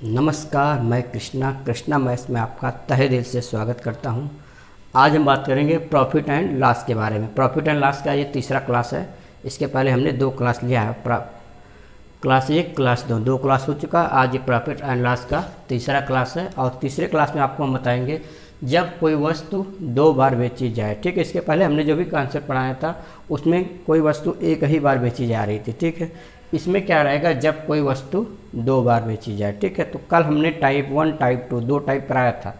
नमस्कार, मैं कृष्णा मैथ्स में आपका तहे दिल से स्वागत करता हूं। आज हम बात करेंगे प्रॉफिट एंड लॉस के बारे में। प्रॉफिट एंड लॉस का ये तीसरा क्लास है। इसके पहले हमने 2 क्लास लिया है, क्लास 1 क्लास 2, 2 क्लास हो चुका। आज ये प्रॉफिट एंड लॉस का तीसरा क्लास है और तीसरे क्लास में आपको हम बताएंगे जब कोई वस्तु 2 बार बेची जाए। ठीक है, इसके पहले हमने जो भी कॉन्सेप्ट पढ़ाया था उसमें कोई वस्तु एक ही बार बेची जा रही थी। ठीक है, इसमें क्या रहेगा, जब कोई वस्तु 2 बार बेची जाए। ठीक है, तो कल हमने टाइप 1 टाइप 2 2 टाइप कराया था।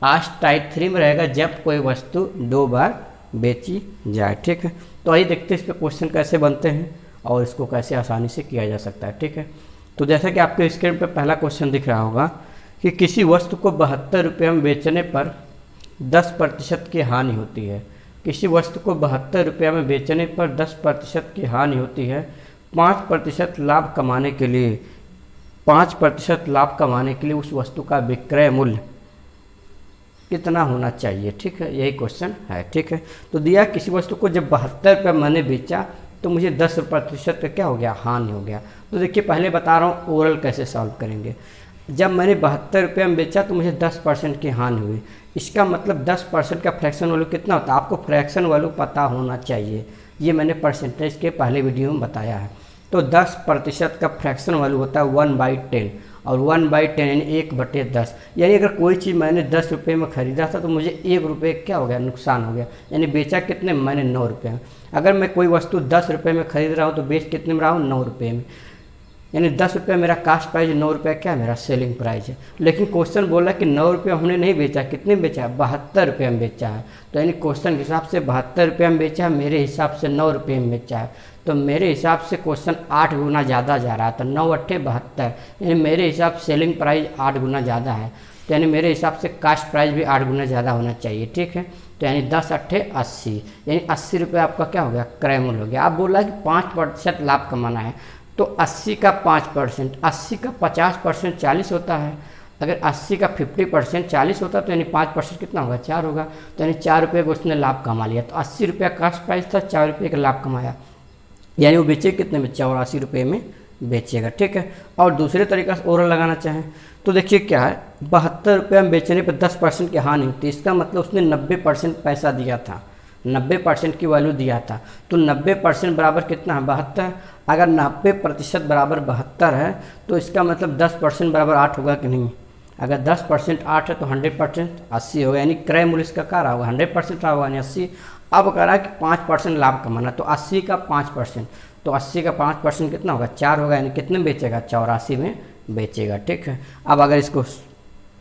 आज टाइप 3 में रहेगा जब कोई वस्तु 2 बार बेची जाए। ठीक है, तो आइए देखते हैं इस पर क्वेश्चन कैसे बनते हैं और इसको कैसे आसानी से किया जा सकता है। ठीक है, तो जैसा कि आपके स्क्रीन पर पहला क्वेश्चन दिख रहा होगा कि किसी वस्तु को 72 रुपये में बेचने पर 10% की हानि होती है। किसी वस्तु को 72 रुपये में बेचने पर 10% की हानि होती है। 5% लाभ कमाने के लिए 5% लाभ कमाने के लिए उस वस्तु का विक्रय मूल्य कितना होना चाहिए। ठीक है, यही क्वेश्चन है। ठीक है, तो दिया किसी वस्तु को जब 72 रुपये मैंने बेचा तो मुझे 10% का क्या हो गया, हानि हो गया। तो देखिए पहले बता रहा हूँ ओरल कैसे सॉल्व करेंगे। जब मैंने 72 रुपये में बेचा तो मुझे 10% की हानि हुई। इसका मतलब 10% का फ्रैक्शन वैल्यू कितना होता है, आपको फ्रैक्शन वैल्यू पता होना चाहिए। ये मैंने परसेंटेज के पहले वीडियो में बताया है। तो 10% का फ्रैक्शन वैल्यू होता है 1/10 और 1/10 यानी 1/10। यानी अगर कोई चीज़ मैंने 10 रुपये में ख़रीदा था तो मुझे 1 रुपये क्या हो गया, नुकसान हो गया। यानी बेचा कितने, मैंने 9 रुपये में। अगर मैं कोई वस्तु 10 रुपये में ख़रीद रहा हूँ तो बेच कितने में रहा हूँ, 9 रुपये में। यानी 10 रुपये मेरा कास्ट प्राइस, 9 रुपये क्या है मेरा सेलिंग प्राइस है। लेकिन क्वेश्चन बोला कि 9 रुपये हमने नहीं बेचा, कितने में बेचा है, 72 रुपये में बेचा है। तो यानी क्वेश्चन के हिसाब से 72 रुपये में बेचा है, मेरे हिसाब से 9 रुपये में बेचा है। तो मेरे हिसाब से क्वेश्चन 8 गुना ज़्यादा जा रहा है। तो 9 अट्ठे 72, यानी मेरे हिसाब से सेलिंग प्राइस 8 गुना ज़्यादा है। तो यानी मेरे हिसाब से कास्ट प्राइस भी 8 गुना ज़्यादा होना चाहिए। ठीक है, तो यानी 10 अट्ठे 80, यानी 80 रुपये आपका क्या हो गया, क्रय मूल्य हो गया। आप बोल रहा है कि 5% लाभ कमाना है, तो 80 का 5%, 80 का 50% 40 होता है। अगर 80 का 50% 40 होता तो यानी 5% कितना होगा, 4 होगा। तो यानी 4 रुपये को उसने लाभ कमा लिया। तो 80 रुपया कास्ट प्राइस था, 4 रुपये का लाभ कमाया। यानी वो बेचे कितने में, 84 रुपये में बेचेगा। ठीक है, और दूसरे तरीक़े से ओरल लगाना चाहें तो देखिए क्या है, 72 रुपये में बेचने पर 10% की हानि होती है। इसका मतलब उसने 90% पैसा दिया था, 90% की वैल्यू दिया था। तो 90% बराबर कितना है, 72। अगर 90% बराबर 72 है तो इसका मतलब 10% बराबर 8 होगा कि नहीं। अगर 10% 8 है तो 100% 80 होगा। यानी क्रय मूल्य इसका क्या रहा होगा, 100% रहा होगा, यानी 80। अब कह रहा है कि 5% लाभ कमाना, तो 80 का 5%, तो 80 का 5% कितना होगा, 4 होगा। यानी कितने में बेचेगा, 84 में बेचेगा। ठीक है, अब अगर इसको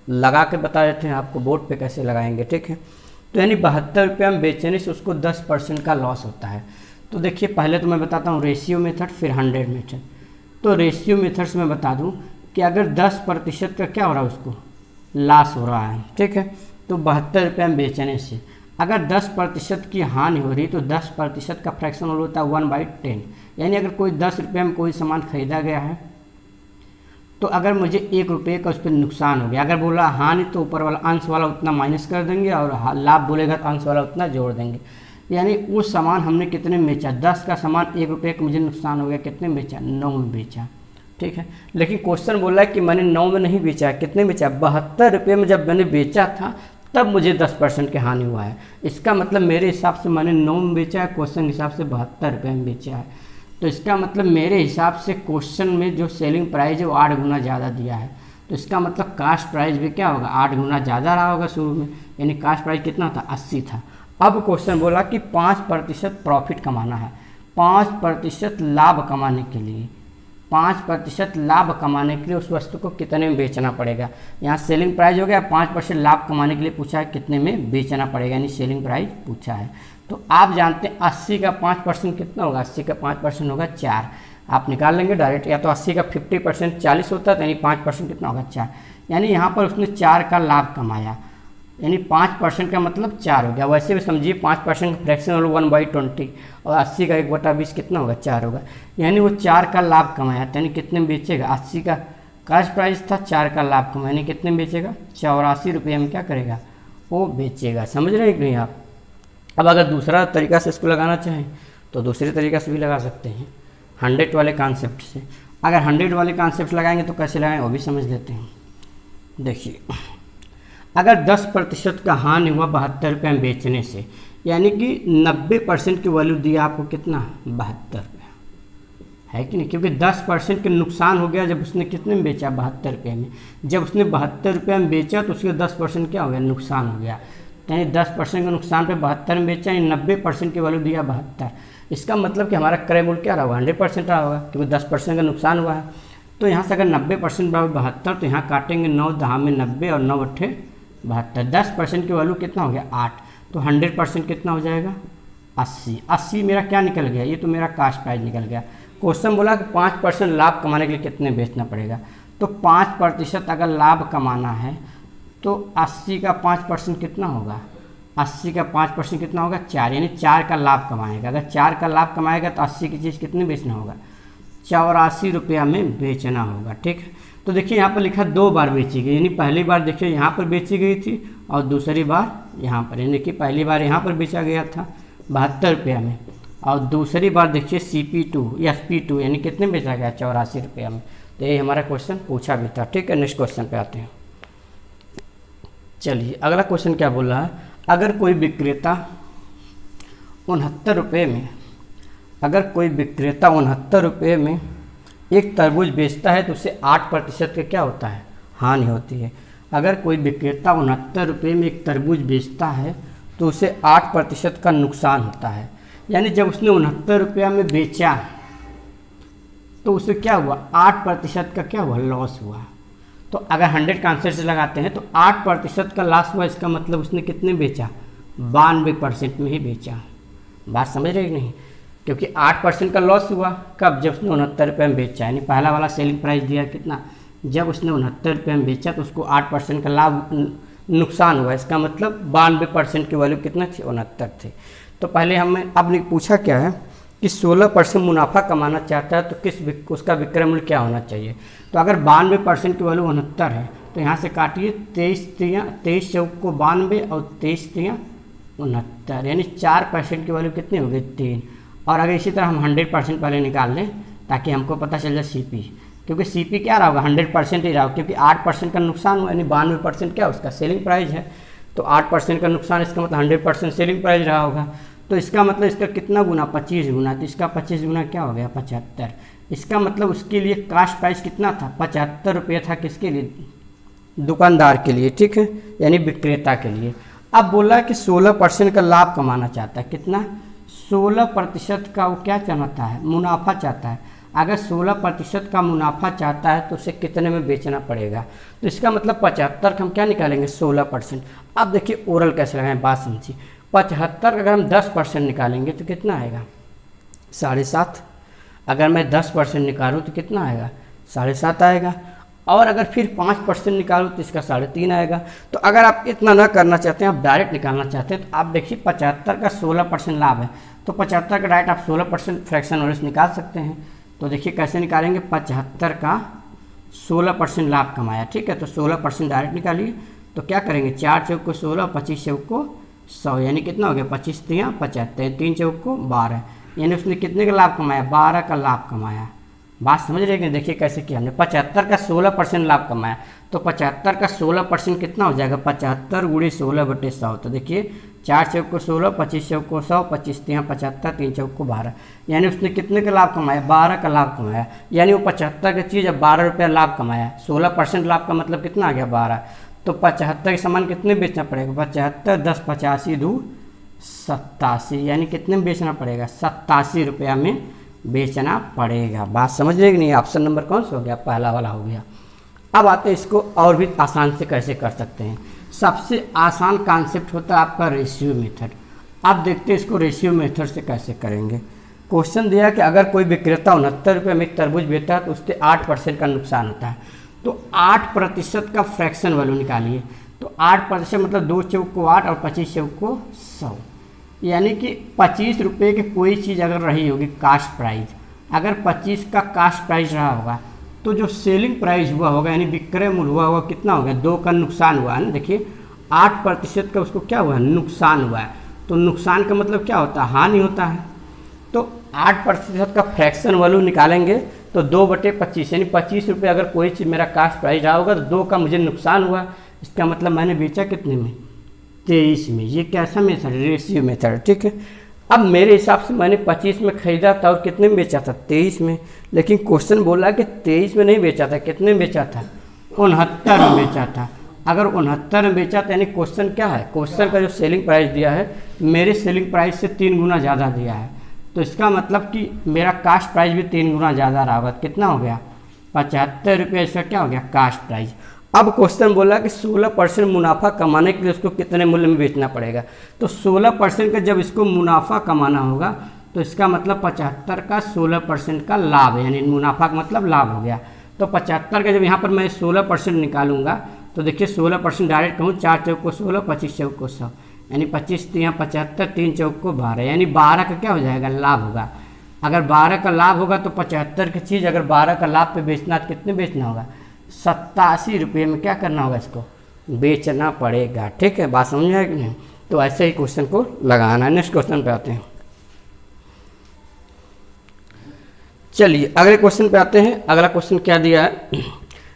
लगा के बता देते हैं आपको बोर्ड पे कैसे लगाएंगे। ठीक है, तो यानी 72 रुपये में बेचने से उसको 10% का लॉस होता है। तो देखिए पहले तो मैं बताता हूँ रेशियो मेथड, फिर 100 मेथड। तो रेशियो मेथड से मैं बता दूँ कि अगर 10% का क्या हो रहा है, उसको लॉस हो रहा है। ठीक है, तो 72 रुपये में बेचने से अगर 10% की हानि हो रही तो 10% का फ्रैक्शन होता है 1/10। यानी अगर कोई 10 रुपये में कोई सामान खरीदा गया है तो अगर मुझे 1 रुपये का उस पर नुकसान हो गया, अगर बोला हानि तो ऊपर वाला अंश वाला उतना माइनस कर देंगे और लाभ बोलेगा तो अंश वाला उतना जोड़ देंगे। यानी वो सामान हमने कितने में बेचा, 10 का सामान 1 रुपये का मुझे नुकसान हो गया, कितने में बेचा, 9 में बेचा। ठीक है, लेकिन क्वेश्चन बोला है कि मैंने 9 में नहीं बेचा, कितने में बेचा, 72 रुपये में जब मैंने बेचा था तब मुझे 10% की हानि हुआ है। इसका मतलब मेरे हिसाब से मैंने 9 में बेचा है, क्वेश्चन के हिसाब से 72 रुपये में बेचा है। तो इसका मतलब मेरे हिसाब से क्वेश्चन में जो सेलिंग प्राइस है वो 8 गुना ज़्यादा दिया है। तो इसका मतलब कास्ट प्राइस भी क्या होगा, 8 गुना ज़्यादा रहा होगा शुरू में। यानी कास्ट प्राइस कितना था, 80 था। अब क्वेश्चन बोला कि 5% प्रॉफिट कमाना है, 5% लाभ कमाने के लिए, 5% लाभ कमाने के लिए उस वस्तु को कितने में बेचना पड़ेगा। यहाँ सेलिंग प्राइस हो गया, 5% लाभ कमाने के लिए पूछा है कितने में बेचना पड़ेगा, यानी सेलिंग प्राइस पूछा है। तो आप जानते हैं 80 का 5% कितना होगा, 80 का 5% होगा 4। आप निकाल लेंगे डायरेक्ट, या तो 80 का 50% 40 होता है, तो यानी 5% कितना होगा, 4। यानी यहाँ पर उसने 4 का लाभ कमाया, यानी 5% का मतलब 4 हो गया। वैसे भी समझिए 5% का फ्रैक्शन होगा 1/20 और 80 का 1/20 कितना होगा, 4 होगा। यानी वो 4 का लाभ कमाया, यानी कितने में बेचेगा, 80 का कास्ट प्राइस था, 4 का लाभ कमाया, यानी कितने में बेचेगा, 84 रुपये में क्या करेगा, वो बेचेगा। समझ रहे हैं कि नहीं आप। अब अगर दूसरा तरीका से इसको लगाना चाहें तो दूसरे तरीका से भी लगा सकते हैं, 100 वाले कॉन्सेप्ट से। अगर 100 वाले कॉन्सेप्ट लगाएंगे तो कैसे लगाएंगे वो भी समझ लेते हैं। देखिए, अगर 10% का हानि हुआ 72 रुपये में बेचने से, यानी कि 90% की वैल्यू दिया आपको कितना, 72 रुपये, है कि नहीं, क्योंकि 10% के नुकसान हो गया जब उसने कितने में बेचा, 72 रुपये में। जब उसने 72 रुपये में बेचा तो उसके 10% क्या हो गया, नुकसान हो गया। यानी 10% के नुकसान पे 72 में बेचा, यानी 90% की वैल्यू दिया 72। इसका मतलब कि हमारा क्रय मूल्य क्या रहा होगा, 100% रहा होगा, क्योंकि 10% का नुकसान हुआ है। तो यहाँ से अगर 90% बराबर 72, तो यहाँ काटेंगे 9 दहा में 90 और 9 अट्ठे 72। 10% की वैल्यू कितना हो गया, 8। तो 100% कितना हो जाएगा, 80। 80 मेरा क्या निकल गया, ये तो मेरा कास्ट प्राइस निकल गया। क्वेश्चन बोला कि 5% लाभ कमाने के लिए कितने बेचना पड़ेगा। तो 5% अगर लाभ कमाना है तो 80 का 5% कितना होगा, 80 का 5% कितना होगा, 4, यानी 4 का लाभ कमाएगा। अगर 4 का लाभ कमाएगा तो 80 की चीज़ कितने बेचना होगा, 84 रुपया में बेचना होगा। ठीक है, तो देखिए यहाँ पर लिखा 2 बार बेची गई, यानी पहली बार देखिए यहाँ पर बेची गई थी और दूसरी बार यहाँ पर, यानी कि पहली बार यहाँ पर बेचा गया था 72 रुपया में, और दूसरी बार देखिए CP2 या SP2 यानी कितने बेचा गया, 84 रुपया में। तो ये हमारा क्वेश्चन पूछा भी था। ठीक है, नेक्स्ट क्वेश्चन पे आते हैं। चलिए अगला क्वेश्चन क्या बोल रहा है, अगर कोई विक्रेता 69 रुपये में, अगर कोई विक्रेता 69 रुपये में एक तरबूज बेचता है तो उसे 8% का क्या होता है, हानि होती है। अगर कोई विक्रेता 69 रुपये में एक तरबूज बेचता है तो उसे 8% का नुकसान होता है। यानी जब उसने 69 रुपया में बेचा तो उसे क्या हुआ, 8% का क्या हुआ, लॉस हुआ। तो अगर 100 का आंसर से लगाते हैं तो 8% का लॉस हुआ, इसका मतलब उसने कितने बेचा, 92% में ही बेचा। बात समझ रहे नहीं, क्योंकि 8% का लॉस हुआ कब, जब उसने 69 रुपये में बेचा, यानी पहला वाला सेलिंग प्राइस दिया कितना, जब उसने 69 रुपये में बेचा तो उसको 8% का लाभ नुकसान हुआ। इसका मतलब 92% की वैल्यू कितना थी, 69 थी। तो पहले हमें अब पूछा क्या है कि 16% मुनाफा कमाना चाहता है तो उसका विक्रय मूल्य क्या होना चाहिए। तो अगर 92% की वैल्यू 69 है तो यहाँ से काटिए 23 चौक को 92 और 23 तियाँ 69, यानी 4% की वैल्यू कितनी हो गई, 3। और अगर इसी तरह हम 100% पहले निकाल लें ताकि हमको पता चल जाए CP, क्योंकि CP क्या रहा होगा, 100% ही रहा होगा, क्योंकि 8% का नुकसान हुआ, यानी 92% क्या उसका सेलिंग प्राइस है। तो 8% का नुकसान, इसका मतलब 100% सेलिंग प्राइस रहा होगा। तो इसका मतलब इसका कितना गुना, 25 गुना, तो इसका 25 गुना क्या हो गया, 75। इसका मतलब उसके लिए कास्ट प्राइस कितना था, 75 रुपये था, किसके लिए, दुकानदार के लिए। ठीक है, यानी विक्रेता के लिए। अब बोला कि 16% का लाभ कमाना चाहता है, कितना, 16% का वो क्या चाहता है, मुनाफा चाहता है। अगर 16% का मुनाफा चाहता है तो उसे कितने में बेचना पड़ेगा। तो इसका मतलब 75 का हम क्या निकालेंगे, 16%। अब देखिए ओरल कैसे लगाएं, बात समझिए। 75 अगर हम 10% निकालेंगे तो कितना आएगा, 7.5। अगर मैं 10% निकालूँ तो कितना आएगा, 7.5 आएगा। और अगर फिर 5% निकालूँ तो इसका 3.5 आएगा। तो अगर आप इतना ना करना चाहते हैं, आप डायरेक्ट निकालना चाहते हैं, तो आप देखिए 75 का 16% लाभ है, तो 75 का डायरेक्ट आप 16% फ्रैक्शन वैल्यूज निकाल सकते हैं। तो देखिए कैसे निकालेंगे, 75 का 16% लाभ कमाया। ठीक है, तो 16% डायरेक्ट निकालिए। तो क्या करेंगे, 4 चौक को 16, 25 चौक को 100, यानी कितना हो गया, 25 तियाँ 75, 3 चौक को 12, यानी उसने कितने का लाभ कमाया, 12 का लाभ कमाया। बात समझ रहे हैं, देखिए कैसे किया हमने, 75 का 16% लाभ कमाया। तो 75 का 16% कितना हो जाएगा, 75 गुणे 16/100। तो देखिए 4 चौक को 16, 25 चौक को 100, 25 तियाँ 75, 3 चौक को 12, यानी उसने कितने का लाभ कमाया, 12 का लाभ कमाया। यानी वो 75 की चीज़ अब 12 रुपया लाभ कमाया। 16% लाभ का मतलब कितना आ गया, 12। तो 75 के सामान कितने बेचना पड़ेगा, 75 10 85 2 87, यानी कितने में बेचना पड़ेगा, 87 रुपया में बेचना पड़ेगा। बात समझ रहे कि नहीं, ऑप्शन नंबर कौन सा हो गया, पहला वाला हो गया। अब आते हैं इसको और भी आसान से कैसे कर सकते हैं। सबसे आसान कॉन्सेप्ट होता है आपका रेशियो मेथड। अब देखते हैं इसको रेशियो मेथड से कैसे करेंगे। क्वेश्चन दिया कि अगर कोई विक्रेता 69 रुपये में एक तरबूज बेचता है तो उससे 8% का नुकसान होता है। तो 8% का फ्रैक्शन वैल्यू निकालिए। तो 8% मतलब 2 चौक को 8 और 25 चौक को 100, यानी कि 25 रुपये की कोई चीज़ अगर रही होगी कास्ट प्राइस, अगर 25 का कास्ट प्राइस रहा होगा तो जो सेलिंग प्राइस हुआ होगा यानी विक्रय मूल्य हुआ होगा कितना होगा, 2 का नुकसान हुआ है ना। देखिए 8% का उसको क्या हुआ है, नुकसान हुआ है। तो नुकसान का मतलब क्या होता है, हानि होता है। तो 8% का फ्रैक्शन वैल्यू निकालेंगे तो 2/25 यानी 25 रुपये अगर कोई चीज़ मेरा कास्ट प्राइस रहा होगा तो 2 का मुझे नुकसान हुआ। इसका मतलब मैंने बेचा कितने में, 23 में। ये कैसा मेथड, रेशियो मेथड, ठीक है। अब मेरे हिसाब से मैंने 25 में खरीदा था और कितने में बेचा था, 23 में। लेकिन क्वेश्चन बोला कि 23 में नहीं बेचा था, कितने में बेचा था, 69 में बेचा था। अगर 69 में बेचा था यानी क्वेश्चन क्या है, क्वेश्चन का जो सेलिंग प्राइस दिया है मेरे सेलिंग प्राइस से 3 गुना ज़्यादा दिया है। तो इसका मतलब कि मेरा कास्ट प्राइस भी 3 गुना ज़्यादा रहा होगा। कितना हो गया, 75 रुपये। इसका क्या हो गया, कास्ट प्राइस। अब क्वेश्चन बोला कि 16% मुनाफा कमाने के लिए उसको कितने मूल्य में बेचना पड़ेगा। तो 16% का जब इसको मुनाफा कमाना होगा तो इसका मतलब 75 का 16% का लाभ है, यानी मुनाफा का मतलब लाभ हो गया। तो 75 का जब यहाँ पर मैं 16% निकालूंगा तो देखिए 16% डायरेक्ट कहूँ, 4 चौक को 16, 25 चौक को 100, यानी 25 यहाँ 75, 3 चौक को 12, यानी 12 का क्या हो जाएगा, लाभ होगा। अगर 12 का लाभ होगा तो 75 की चीज़ अगर 12 का लाभ पे बेचना तो कितने बेचना होगा, 87 रुपये में क्या करना होगा, इसको बेचना पड़ेगा। ठीक है, बात समझ में आएगी नहीं। तो ऐसे ही क्वेश्चन को लगाना है। नेक्स्ट क्वेश्चन पे आते हैं। चलिए अगले क्वेश्चन पे आते हैं। अगला क्वेश्चन क्या दिया है,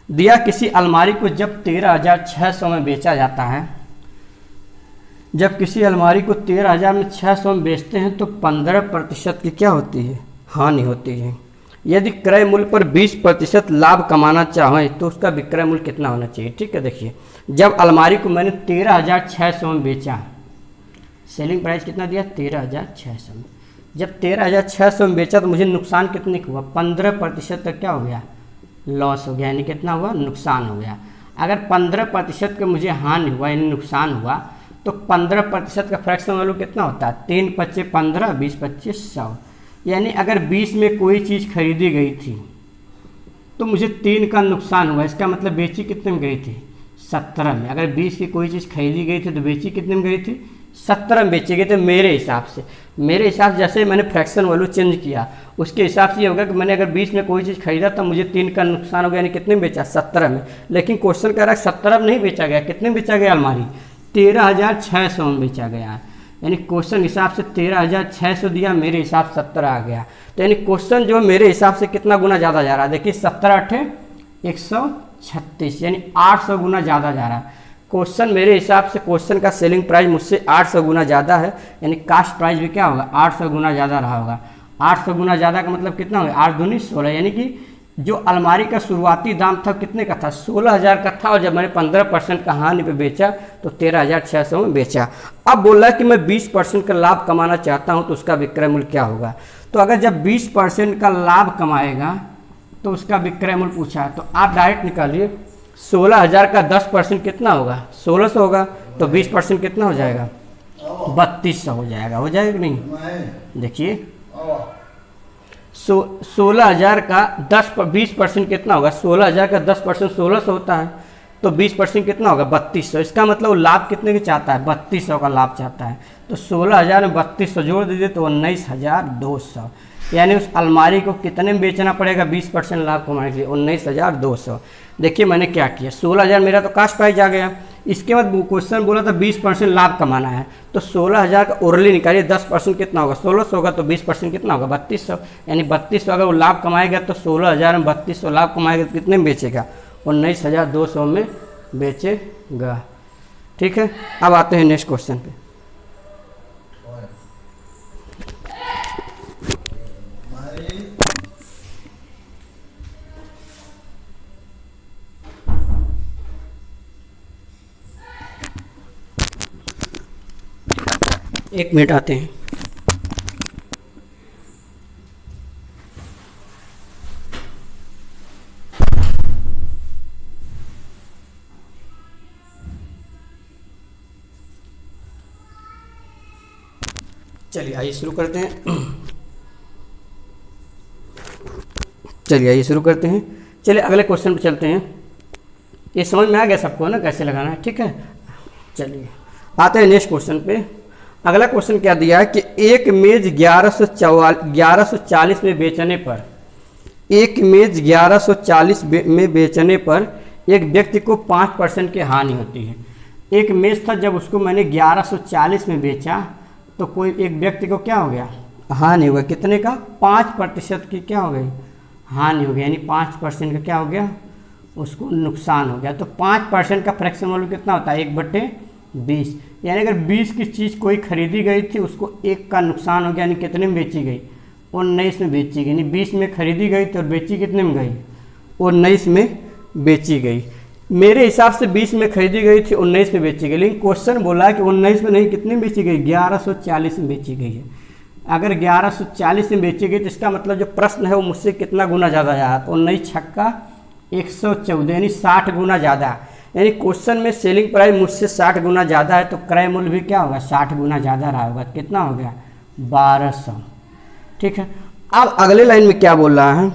दिया किसी अलमारी को जब 13,600 में बेचा जाता है, जब किसी अलमारी को 13,600 में बेचते हैं तो 15% की क्या होती है, हानि होती है। यदि क्रय मूल्य पर 20% लाभ कमाना चाहें तो उसका विक्रय मूल्य कितना होना चाहिए। ठीक है, देखिए जब अलमारी को मैंने 13,600 में बेचा, सेलिंग प्राइस कितना दिया, 13,600 में। जब 13,600 में बेचा तो मुझे नुकसान कितने का हुआ, 15% तक क्या हो गया, लॉस हो गया, यानी कितना हुआ, नुकसान हो गया। अगर 15% का मुझे हानि हुआ यानी नुकसान हुआ तो 15% का फ्रैक्शन वैल्यू कितना होता है, 3 पच्चे 15, 20 पच्चे 100। यानी अगर 20 में कोई चीज़ खरीदी गई थी तो मुझे 3 का नुकसान हुआ। इसका मतलब बेची कितने में गई थी, 17 में। अगर 20 की कोई चीज़ खरीदी गई थी तो बेची कितने में गई थी, 17 में बेची गई थी। मेरे हिसाब से जैसे मैंने फ्रैक्शन वैल्यू चेंज किया उसके हिसाब से ये होगा कि मैंने अगर 20 में कोई चीज़ खरीदा तो मुझे 3 का नुकसान हो गया, यानी कितने में बेचा, 17 में। लेकिन क्वेश्चन कह रहा है 17 में नहीं बेचा गया, कितने में बेचा गया, अलमारी 13,600 में बेचा गया। यानी क्वेश्चन हिसाब से 13,600 दिया, मेरे हिसाब 17 आ गया। तो यानी क्वेश्चन जो मेरे हिसाब से कितना गुना ज़्यादा जा रहा है, देखिए 17 8 136, यानी 800 गुना ज़्यादा जा रहा है। क्वेश्चन मेरे हिसाब से क्वेश्चन का सेलिंग प्राइस मुझसे 800 गुना ज़्यादा है, यानी कास्ट प्राइस भी क्या होगा, 800 गुना ज़्यादा रहा होगा। 800 गुना ज़्यादा का मतलब कितना होगा, 8 दूनी 16, यानी कि जो अलमारी का शुरुआती दाम था कितने का था, 16,000 का था, और जब मैंने 15% का हानि पे बेचा तो 13,600 में बेचा। अब बोला कि मैं 20% का लाभ कमाना चाहता हूं तो उसका विक्रय मूल्य क्या होगा। तो अगर जब 20% का लाभ कमाएगा तो उसका विक्रय मूल्य पूछा है तो आप डायरेक्ट निकालिए, 16,000 का 10% कितना होगा, 1600 होगा, तो 20% कितना हो जाएगा, 3200 हो जाएगा। हो जाएगा कि नहीं, देखिए 16,000 का 20% कितना होगा, 16,000 का 10% 1600 होता है, तो 20% कितना होगा, 3200। इसका मतलब लाभ कितने की चाहता है, 3200 का लाभ चाहता है। तो 16,000 में 3200 जोड़ दीजिए तो 19,200, यानी उस अलमारी को कितने में बेचना पड़ेगा 20% लाभ कमाने के लिए, 19,200। देखिए मैंने क्या किया, 16,000 मेरा तो कास्ट प्राइस आ गया। इसके बाद क्वेश्चन बोला था 20% लाभ कमाना है, तो 16,000 का ओरली निकालिए, 10% कितना होगा, 1600 होगा, तो 20% कितना होगा, 3200। यानी 3200 अगर वो लाभ कमाएगा तो 16,000 में 3200 लाभ कमाएगा तो कितने में बेचेगा, 19,200 में बेचेगा। ठीक है, अब आते हैं नेक्स्ट क्वेश्चन पे। एक मिनट आते हैं। चलिए आइए शुरू करते हैं। चलिए अगले क्वेश्चन पे चलते हैं। ये समझ में आ गया सबको ना कैसे लगाना है, ठीक है। चलिए आते हैं नेक्स्ट क्वेश्चन पे। अगला क्वेश्चन क्या दिया है कि एक मेज 1140 में बेचने पर, एक मेज 1140 में बेचने पर एक व्यक्ति को 5% की हानि होती है। एक मेज था, जब उसको मैंने 1140 में बेचा तो कोई एक व्यक्ति को क्या हो गया, हानि हुआ, कितने का, 5% की क्या हो गई, हानि हो गया, यानी 5% का क्या हो गया, उसको नुकसान हो गया। तो 5% का फ्रैक्शन वैल्यू कितना होता है, 1/20। यानी अगर 20 की चीज़ कोई खरीदी गई थी, उसको 1 का नुकसान हो गया, यानी कितने में बेची गई, 19 में बेची गई। यानी 20 में खरीदी गई तो बेची कितने में गई, 19 में बेची गई। मेरे हिसाब से 20 में खरीदी गई थी, 19 में बेची गई, लेकिन क्वेश्चन बोला है कि 19 में नहीं, कितने में बेची गई, 1140 में बेची गई है। अगर 1140 में बेची गई तो इसका मतलब जो प्रश्न है वो मुझसे कितना गुना ज़्यादा आया, तो 19 छक्का 114, यानी 60 गुना ज़्यादा। यानी क्वेश्चन में सेलिंग प्राइस मुझसे 60 गुना ज़्यादा है, तो क्रय मूल्य भी क्या होगा, 60 गुना ज़्यादा रहा होगा। कितना हो गया, 1200। ठीक है, अब अगले लाइन में क्या बोल रहा है,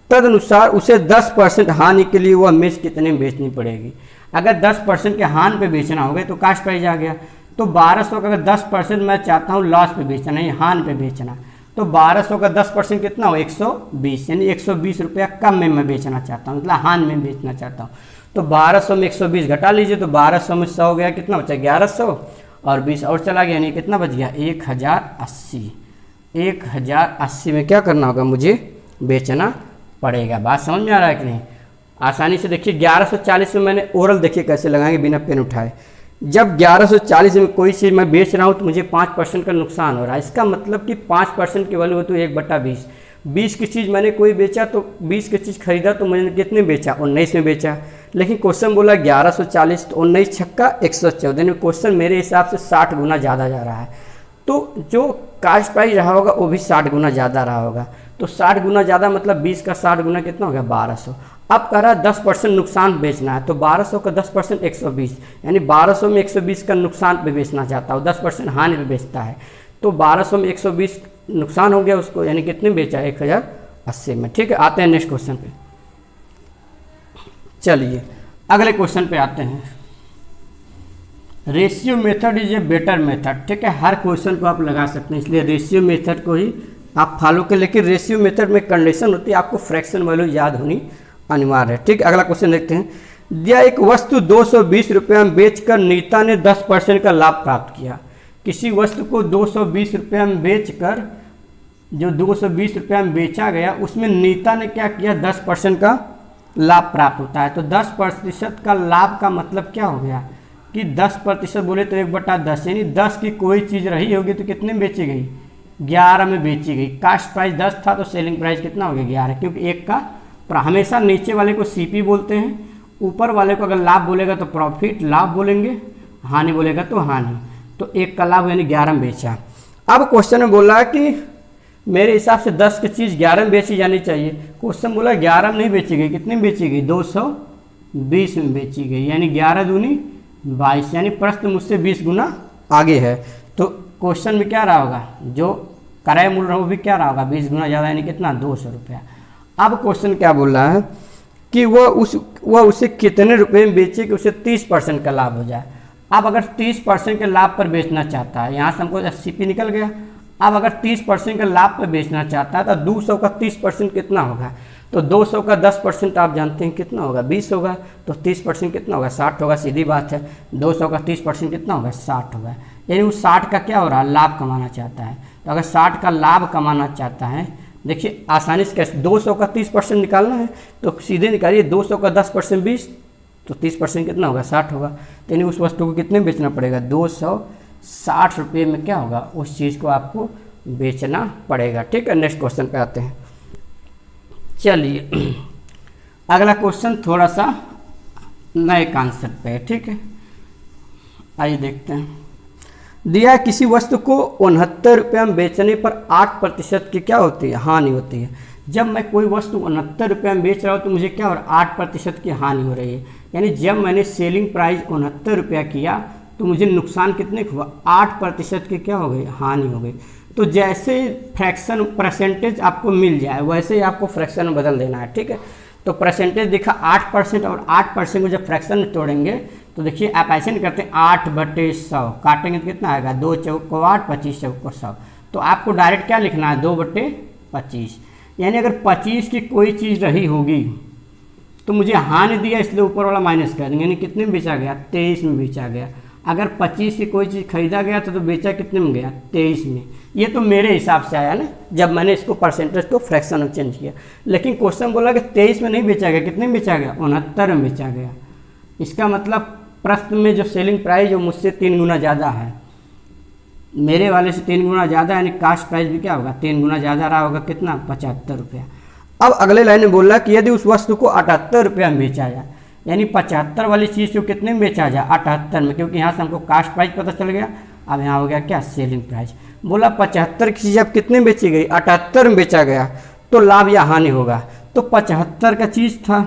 तदनुसार उसे 10% हानि के लिए वह मेज कितने में बेचनी पड़ेगी। अगर 10% के हानि पे बेचना होगा तो कास्ट प्राइस आ गया। तो 1200 का अगर 10% मैं चाहता हूँ लॉस पे बेचना, नहीं हानि पे बेचना, तो 1200 का 10% कितना हो, 120, यानी 120 रुपया कम में मैं बेचना चाहता हूँ, मतलब हानि में बेचना चाहता हूँ। तो 1200 में 120 घटा लीजिए, तो 1200 में 100 हो गया, कितना बचा, 1100, और 20 और चला गया, यानी कितना बच गया, 1080। 1080 में क्या करना होगा, मुझे बेचना पड़ेगा। बात समझ में आ रहा है कि नहीं, आसानी से देखिए। 1140 में मैंने ओरल देखिए कैसे लगाएंगे बिना पेन उठाए। जब 1140 में कोई चीज़ मैं बेच रहा हूँ तो मुझे 5% का नुकसान हो रहा है। इसका मतलब कि 5% की वैल्यू हो तो 1/20। 20 की चीज़ मैंने कोई बेचा तो 20 की चीज़ खरीदा तो मैंने कितने बेचा, 19 में बेचा। लेकिन क्वेश्चन बोला 1140, तो 19 छक्का 114, क्वेश्चन मेरे हिसाब से 60 गुना ज़्यादा जा रहा है। तो जो कास्ट प्राइस रहा होगा वो भी 60 गुना ज़्यादा रहा होगा। तो 60 गुना ज़्यादा मतलब 20 का 60 गुना कितना हो गया, 1200। अब कह रहा है 10% नुकसान बेचना है, तो 1200 का 10% 120, यानी 1200 में 120 का नुकसान पे बेचना चाहता हूँ, 10% हानि पे बेचता है। तो 1200 में 120 नुकसान हो गया उसको, यानी कितने बेचा, 1080 में। ठीक है, आते हैं नेक्स्ट क्वेश्चन पे। चलिए अगले क्वेश्चन पे आते हैं। Ratio method is a better method. ठीक है, हर क्वेश्चन को आप लगा सकते हैं, इसलिए रेशियो मेथड को ही आप फॉलो करें। लेकिन रेशियो मेथड में कंडीशन होती है, आपको फ्रैक्शन वैल्यू याद होनी अनिवार्य है। ठीक, अगला क्वेश्चन देखते हैं। दिया एक वस्तु 220 रुपये में बेचकर नीता ने 10% का लाभ प्राप्त किया। किसी वस्तु को 220 रुपये में बेचकर, जो 220 रुपये में बेचा गया, उसमें नीता ने क्या किया, 10% का लाभ प्राप्त होता है। तो 10% का लाभ का मतलब क्या हो गया कि 10% बोले तो 1/10, यानी 10 की कोई चीज़ रही होगी तो कितने में बेची गई, 11 में बेची गई। कास्ट प्राइस 10 था तो सेलिंग प्राइस कितना हो गया, 11, क्योंकि एक का हमेशा नीचे वाले को सीपी बोलते हैं, ऊपर वाले को अगर लाभ बोलेगा तो प्रॉफिट लाभ बोलेंगे, हानि बोलेगा तो हानि। तो एक का लाभ यानी 11 में बेचा। अब क्वेश्चन में बोला कि मेरे हिसाब से 10 की चीज़ 11 में बेची जानी चाहिए। क्वेश्चन बोला 11 में नहीं बेची गई, कितने में बेची गई, 220 में बेची गई, यानी 11 दूनी 22, यानी प्रश्न मुझसे 20 गुना आगे है। तो क्वेश्चन में क्या रहा होगा, जो क्रय मूल्य रहा वो भी क्या रहा होगा, 20 गुना ज़्यादा, यानी कितना, 200 रुपया। अब क्वेश्चन क्या बोल रहा है कि वह उसे कितने रुपए में बेचे कि उसे 30% का लाभ हो जाए। अब अगर 30% के लाभ पर बेचना चाहता है, यहाँ से हमको सीपी निकल गया। अब अगर 30% का लाभ पर बेचना चाहता है तो 200 का 30% कितना होगा, तो 200 का 10% आप जानते हैं कितना होगा, 20 होगा। तो 30% कितना होगा, 60 होगा, सीधी बात है। 200 का 30% कितना होगा, 60 होगा। यानी वो 60 का क्या हो रहा है, लाभ कमाना चाहता है। तो अगर 60 का लाभ कमाना चाहता है, देखिए आसानी से कैसे, 200 का 30% निकालना है तो सीधे निकालिए, 200 का 10% 20, तो 30% कितना होगा, 60 होगा। तो यानी उस वस्तु को कितने में बेचना पड़ेगा, 260 रुपये में क्या होगा, उस चीज़ को आपको बेचना पड़ेगा। ठीक है, नेक्स्ट क्वेश्चन पे आते हैं। चलिए अगला क्वेश्चन थोड़ा सा नए कॉन्सेप्ट पे है। ठीक है, आइए देखते हैं। दिया किसी वस्तु को 69 रुपये में बेचने पर 8% की क्या होती है, हानि होती है। जब मैं कोई वस्तु 69 रुपये में बेच रहा हूँ तो मुझे क्या हो रहा है, 8% की हानि हो रही है। यानी जब मैंने सेलिंग प्राइस 69 रुपया किया तो मुझे नुकसान कितने का हुआ, 8% की क्या हो गई, हानि हो गई। तो जैसे फ्रैक्शन परसेंटेज आपको मिल जाए वैसे ही आपको फ्रैक्शन में बदल देना है। ठीक है, तो परसेंटेज दिखा 8%, और 8% को जब फ्रैक्शन में तोड़ेंगे तो देखिए आप ऐसे नहीं करते, 8/100 काटेंगे तो कितना आएगा, 2 चौक को 8, 25 चौक को 100। तो आपको डायरेक्ट क्या लिखना है, 2/25। यानी अगर 25 की कोई चीज़ रही होगी तो मुझे हानि दिया इसलिए ऊपर वाला माइनस कर देंगे, यानी कितने में बेचा गया, 23 में बेचा गया। अगर 25 की कोई चीज़ खरीदा गया तो बेचा कितने में गया, 23 में। ये तो मेरे हिसाब से आया ना, जब मैंने इसको परसेंटेज को फ्रैक्शन में चेंज किया। लेकिन क्वेश्चन बोला कि 23 में नहीं बेचा गया, कितने में बेचा गया, 69 में बेचा गया। इसका मतलब प्रश्न में जो सेलिंग प्राइस जो मुझसे 3 गुना ज़्यादा है, मेरे वाले से 3 गुना ज़्यादा, यानी कास्ट प्राइस भी क्या होगा, 3 गुना ज़्यादा रहा होगा, कितना, 75 रुपया। अब अगले लाइन में बोल रहा है कि यदि उस वस्तु को 78 रुपया में बेचा जाए, यानी 75 वाली चीज़ को कितने में बेचा जाए, 78 में, क्योंकि यहाँ से हमको कास्ट प्राइस पता चल गया। अब यहाँ हो गया क्या, सेलिंग प्राइस। बोला 75 की चीज़ अब कितने में बेची गई, 78 में बेचा गया, तो लाभ या हानि होगा। तो 75 का चीज़ था,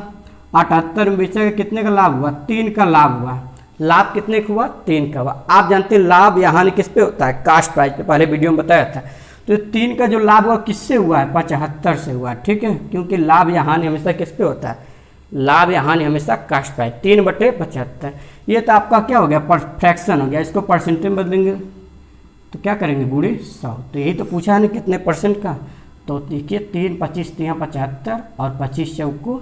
78 में बेचा गया, कितने का लाभ हुआ, 3 का लाभ हुआ। लाभ कितने का हुआ, 3 का हुआ। आप जानते हैं लाभ या हानि किस पे होता है, कास्ट प्राइस पे, पहले वीडियो में बताया था। तो 3 का जो लाभ हुआ किससे हुआ है, 75 से हुआ, ठीक है, क्योंकि लाभ या हानि हमेशा किस पे होता है, लाभ या हानि हमेशा कास्ट प्राइस, 3/75। ये तो आपका क्या हो गया, फ्रैक्शन हो गया। इसको परसेंटेज में बदलेंगे तो क्या करेंगे, गुणे 100। तो यही तो पूछा है ना कितने परसेंट का। तो देखिए 3 25 3 75 और 25 चौको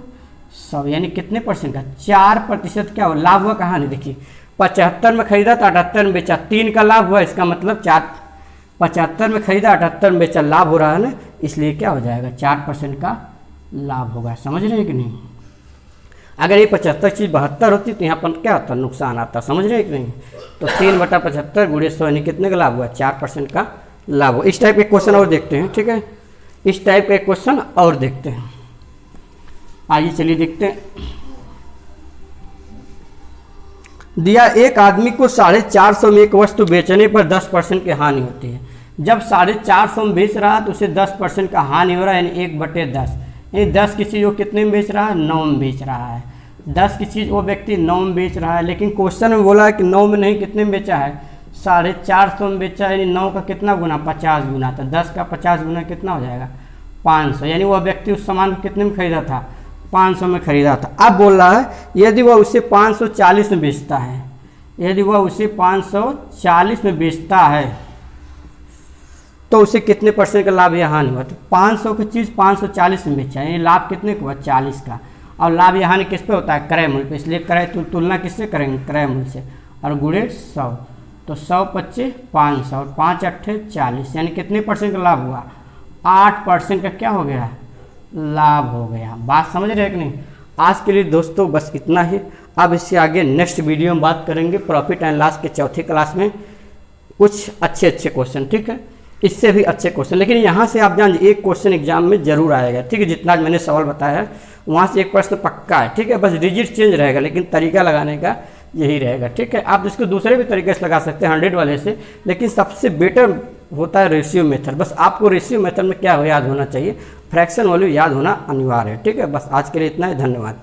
100, यानी कितने परसेंट का, 4% क्या हो, लाभ हुआ। कहाँ नहीं, देखिए 75 में खरीदा तो 78 में बेचा, 3 का लाभ हुआ, इसका मतलब 75 में खरीदा 78 में बेचा, लाभ हो रहा है ना, इसलिए क्या हो जाएगा, 4% का लाभ होगा। समझ रहे हैं कि नहीं। अगर ये 75 चीज़ 72 होती तो यहाँ पर क्या होता, नुकसान आता। समझ रहे हैं कि नहीं। तो 3/75 गुणे 100 यानी कितने का लाभ हुआ, 4% का लाभ हुआ। इस टाइप के क्वेश्चन और देखते हैं, ठीक है, इस टाइप के क्वेश्चन और देखते हैं। आइए चलिए देखते हैं। दिया, एक आदमी को 450 में एक वस्तु बेचने पर 10% की हानि होती है। जब 450 में बेच रहा है तो उसे 10% का हानि हो रहा है, यानी 1/10। यानी 10 की चीज़ वो कितने में बेच रहा है, 9 में बेच रहा है। 10 की चीज़ वो व्यक्ति 9 में बेच रहा है, लेकिन क्वेश्चन में बोला है कि 9 में नहीं, कितने में बेचा है, 450 में बेचा, यानी 9 का कितना गुना, 50 गुना। तो 10 का 50 गुना कितना हो जाएगा, 500। यानी वह व्यक्ति उस सामान को कितने में खरीदा था, 500 में खरीदा था। अब बोल रहा है यदि वह उसे 540 में बेचता है, यदि वह उसे 540 में बेचता है तो उसे कितने परसेंट का लाभ या हानि हुआ। तो 500 की चीज़ 540 में बेचा है, यानी लाभ कितने का हुआ, 40 का। और लाभ या हानि किस पे होता है, क्रय मूल्य पे, इसलिए क्रय तुलना किससे करेंगे, क्रय मूल्य से, और गुणे 100। तो 100 25 500 और 5 8 40, यानी कितने परसेंट का लाभ हुआ, 8% का क्या हो गया, लाभ हो गया। बात समझ रहे हैं कि नहीं। आज के लिए दोस्तों बस इतना ही। अब इससे आगे नेक्स्ट वीडियो में बात करेंगे प्रॉफिट एंड लॉस के चौथी क्लास में कुछ अच्छे क्वेश्चन, ठीक है, इससे भी अच्छे क्वेश्चन। लेकिन यहाँ से आप जान एक क्वेश्चन एग्जाम में जरूर आएगा, ठीक है, जितना मैंने सवाल बताया है वहाँ से एक प्रश्न पक्का है, ठीक है, बस डिजिट चेंज रहेगा, लेकिन तरीका लगाने का यही रहेगा, ठीक है। आप इसको दूसरे भी तरीके से लगा सकते हैं 100 वाले से, लेकिन सबसे बेटर होता है रेशियो मेथड। बस आपको रेशियो मेथड में क्या याद होना चाहिए, फ्रैक्शन वैल्यू याद होना अनिवार्य है, ठीक है। बस आज के लिए इतना ही, धन्यवाद।